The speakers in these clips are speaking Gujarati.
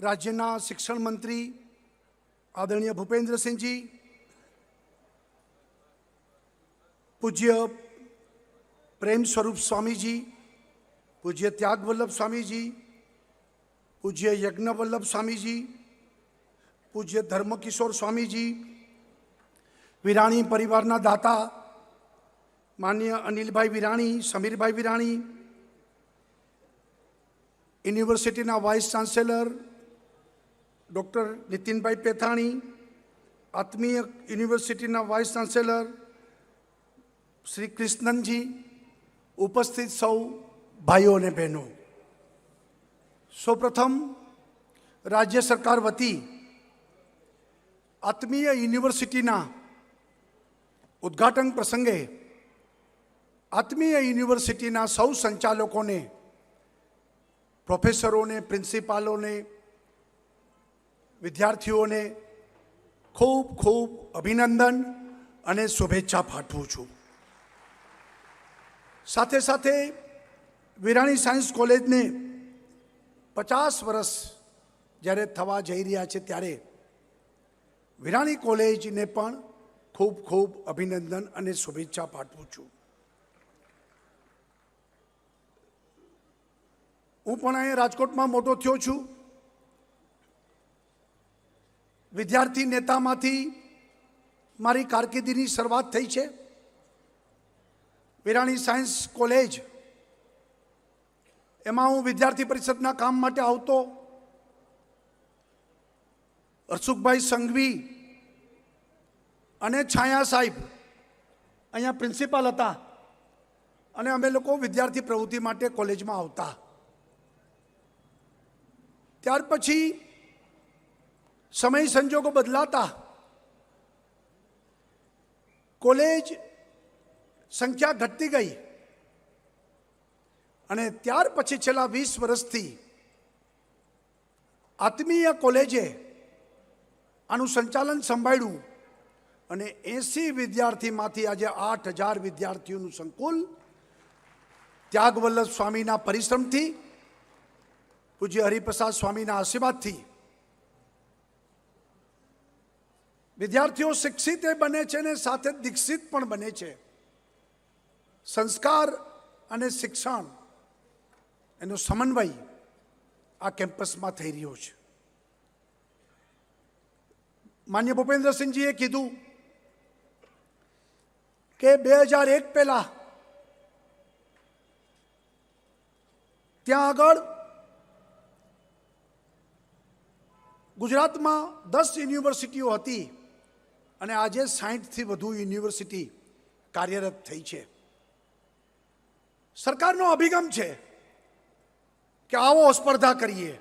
રાજ્યના શિક્ષણ મંત્રી આદરણીય ભૂપેન્દ્રસિંહજી, પૂજ્ય પ્રેમ સ્વરૂપ સ્વામીજી, પૂજ્ય ત્યાગવલ્લભ સ્વામીજી, પૂજ્ય યજ્ઞવલ્લભ સ્વામીજી, પૂજ્ય ધર્મકિશોર સ્વામીજી, વિરાણી પરિવારના દાતા માન્ય અનિલભાઈ વિરાણી, સમીરભાઈ વિરાણી, યુનિવર્સિટીના વાઇસ ચાન્સેલર ડૉક્ટર નીતિનભાઈ પેથાણી, આત્મીય યુનિવર્સિટીના વાઇસ ચાન્સેલર શ્રી કૃષ્ણનજી, ઉપસ્થિત સૌ ભાઈઓ અને બહેનો, સૌપ્રથમ રાજ્ય સરકાર વતી આત્મીય યુનિવર્સિટીના ઉદ્ઘાટન પ્રસંગે આત્મીય યુનિવર્સિટીના સૌ સંચાલકોને, પ્રોફેસરોને, પ્રિન્સિપાલોને, વિદ્યાર્થીઓને ખૂબ ખૂબ અભિનંદન અને શુભેચ્છા પાઠવું છું. સાથે સાથે વિરાણી સાયન્સ કોલેજને 50 વર્ષ જ્યારે થવા જઈ રહ્યા છે ત્યારે વિરાણી કોલેજને પણ ખૂબ ખૂબ અભિનંદન અને શુભેચ્છા પાઠવું છું. હું પણ અહીંયા રાજકોટમાં મોટો થયો છું. વિદ્યાર્થી નેતામાંથી મારી કારકિર્દીની શરૂઆત થઈ છે. વિરાણી સાયન્સ કોલેજ એમાં હું વિદ્યાર્થી પરિષદના કામ માટે આવતો. હર્ષુખભાઈ સંઘવી અને છાયા સાહેબ અહીંયા પ્રિન્સિપાલ હતા અને અમે લોકો વિદ્યાર્થી પ્રવૃત્તિ માટે કોલેજમાં આવતા. ત્યાર પછી સમય સંજોગો બદલાતા કોલેજ સંખ્યા ઘટતી ગઈ અને ત્યાર પછી છેલ્લા 20 વર્ષથી આત્મીય કોલેજે આનું સંચાલન સંભાળ્યું અને 80 વિદ્યાર્થીમાંથી આજે 8000 વિદ્યાર્થીઓનું સંકુલ ત્યાગવલ્લભ સ્વામીના પરિશ્રમથી, પૂજ્ય હરિપ્રસાદ સ્વામીના આશીર્વાદથી વિદ્યાર્થીઓ શિક્ષિત બને છે અને સાથે દીક્ષિત પણ બને છે. સંસ્કાર અને શિક્ષણ એનો સમન્વય આ કેમ્પસમાં થઈ રહ્યો છે. માન્ય ભૂપેન્દ્રસિંહજીએ કીધું કે 2001 પહેલા ત્યાં આગળ ગુજરાતમાં 10 યુનિવર્સિટીઓ હતી અને આજે 60થી વધુ યુનિવર્સિટી કાર્યરત થઈ છે. સરકારનો અભિગમ છે કે આવો સ્પર્ધા કરીએ,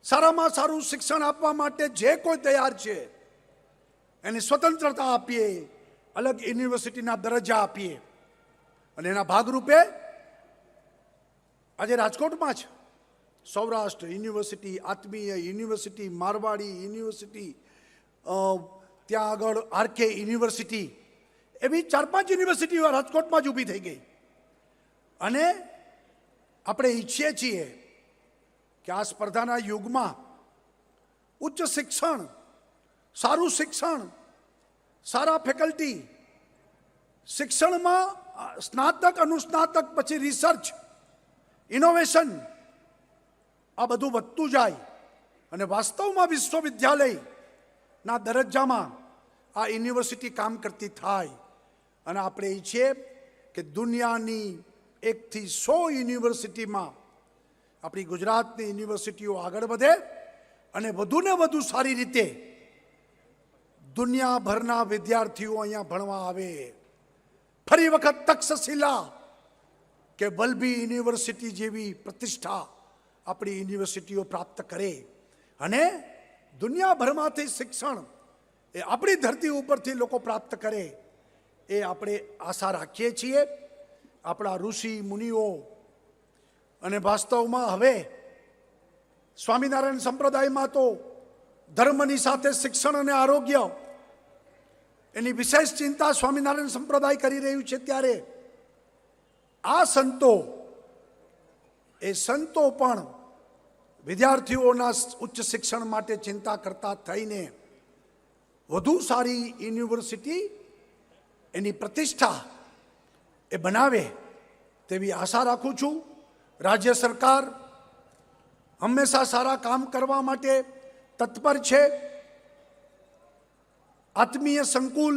સારામાં સારું શિક્ષણ આપવા માટે જે કોઈ તૈયાર છે એને સ્વતંત્રતા આપીએ, અલગ યુનિવર્સિટીના દરજ્જા આપીએ. અને એના ભાગરૂપે આજે રાજકોટમાં જ સૌરાષ્ટ્ર યુનિવર્સિટી, આત્મીય યુનિવર્સિટી, મારવાડી યુનિવર્સિટી, ત્યાં આગળ આરકે યુનિવર્સિટી, એવી 4-5 યુનિવર્સિટીઓ રાજકોટમાં જ ઊભી થઈ ગઈ. અને આપણે ઈચ્છીએ છીએ કે આ સ્પર્ધાના યુગમાં ઉચ્ચ શિક્ષણ, સારું શિક્ષણ, સારા ફેકલ્ટી, શિક્ષણમાં સ્નાતક, અનુસ્નાતક, પછી રિસર્ચ, ઇનોવેશન, આ બધું વધતું જાય અને વાસ્તવમાં વિશ્વવિદ્યાલયના દરજ્જામાં આ યુનિવર્સિટી કામ કરતી થાય. અને આપણે ઈચ્છીએ કે દુનિયાની 1 થી 100 યુનિવર્સિટીમાં આપણી ગુજરાતની યુનિવર્સિટીઓ આગળ વધે અને વધુને વધુ સારી રીતે દુનિયાભરના વિદ્યાર્થીઓ અહીંયા ભણવા આવે. ફરી વખત તક્ષશિલા કે વલ્લભી યુનિવર્સિટી જેવી પ્રતિષ્ઠા આપણી યુનિવર્સિટીઓ પ્રાપ્ત કરે અને દુનિયાભરમાંથી શિક્ષણ એ આપણી ધરતી ઉપરથી લોકો પ્રાપ્ત કરે, એ આપણે આશા રાખીએ છીએ. આપણા ઋષિ મુનિઓ અને વાસ્તવમાં હવે સ્વામિનારાયણ સંપ્રદાયમાં તો ધર્મની સાથે શિક્ષણ અને આરોગ્ય એની વિશેષ ચિંતા સ્વામિનારાયણ સંપ્રદાય કરી રહ્યું છે. ત્યારે આ સંતો પણ વિદ્યાર્થીઓના ઉચ્ચ શિક્ષણ માટે ચિંતા કરતા થઈને વધુ સારી યુનિવર્સિટી એની પ્રતિષ્ઠા એ બનાવે તેવી આશા રાખું છું. રાજ્ય સરકાર હંમેશા સારા કામ કરવા માટે તત્પર છે. આત્મીય સંકુલ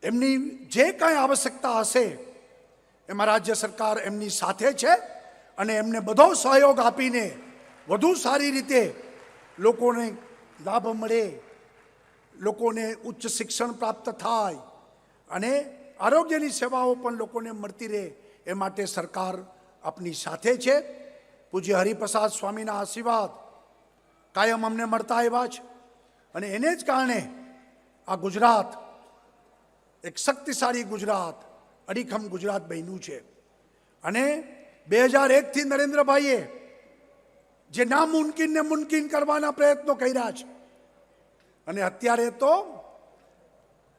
એમની જે કાંઈ આવશ્યકતા હશે એમાં રાજ્ય સરકાર એમની સાથે છે અને એમને બધો સહયોગ આપીને વધુ સારી રીતે લોકોને લાભ મળે, લોકોને ઉચ્ચ શિક્ષણ પ્રાપ્ત થાય અને આરોગ્યની સેવાઓ પણ લોકોને મળતી રહે એ માટે સરકાર આપની સાથે છે. પૂજ્ય હરિપ્રસાદ સ્વામીના આશીર્વાદ કાયમ અમને મળતા આવ્યા છે અને એને જ કારણે આ ગુજરાત એક શક્તિશાળી ગુજરાત, અડીખમ ગુજરાત બન્યું છે. અને 2001થી નરેન્દ્રભાઈએ જે નામુમકિનને મુમકિન કરવાના પ્રયત્નો કર્યા છે અને અત્યારે તો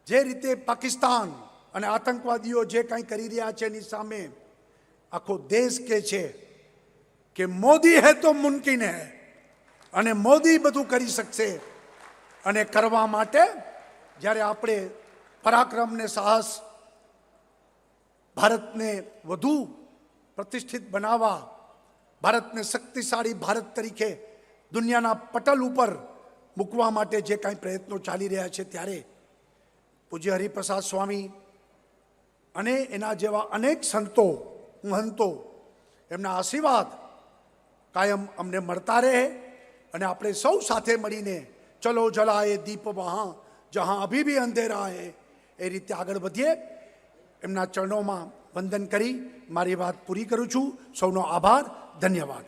જે રીતે પાકિસ્તાન અને આતંકવાદીઓ જે કંઈ કરી રહ્યા છે એની સામે આખો દેશ કહે છે કે મોદી હે તો મુમકિન હે અને મોદી બધું કરી શકશે. અને કરવા માટે જ્યારે આપણે પરાક્રમ ને સાહસ ભારતને વધુ પ્રતિષ્ઠિત બનાવવા, ભારતને શક્તિશાળી ભારત તરીકે દુનિયાના પટલ ઉપર મૂકવા માટે જે કાંઈ પ્રયત્નો ચાલી રહ્યા છે ત્યારે પૂજ્ય હરિપ્રસાદ સ્વામી અને એના જેવા અનેક સંતો મહંતો એમના આશીર્વાદ કાયમ અમને મળતા રહે અને આપણે સૌ સાથે મળીને ચલો જલાએ દીપ વહાં જહાં અભી ભી અંધેરા હે એ રીતે આગળ વધીએ. એમના ચરણોમાં વંદન કરી મારી વાત પૂરી કરું છું. સૌનો આભાર, ધન્યવાદ.